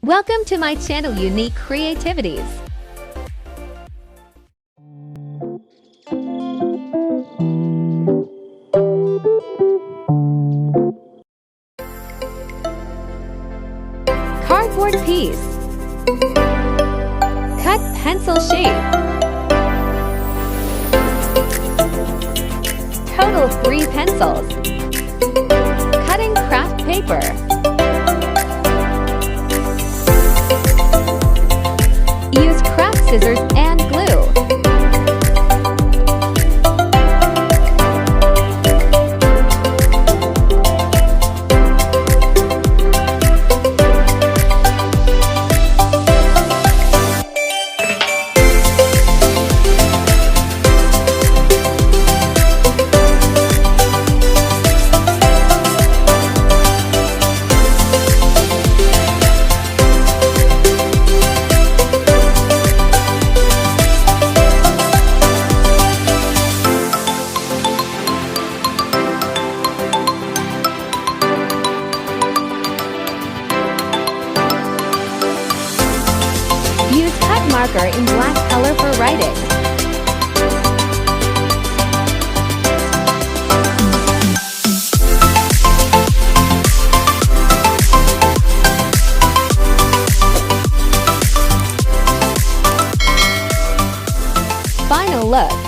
Welcome to my channel Unique Creativities. Cardboard piece. Cut pencil shape. Total 3 pencils. Cutting craft paper. Use craft scissors and glue. Use cut marker in black color for writing. Final look.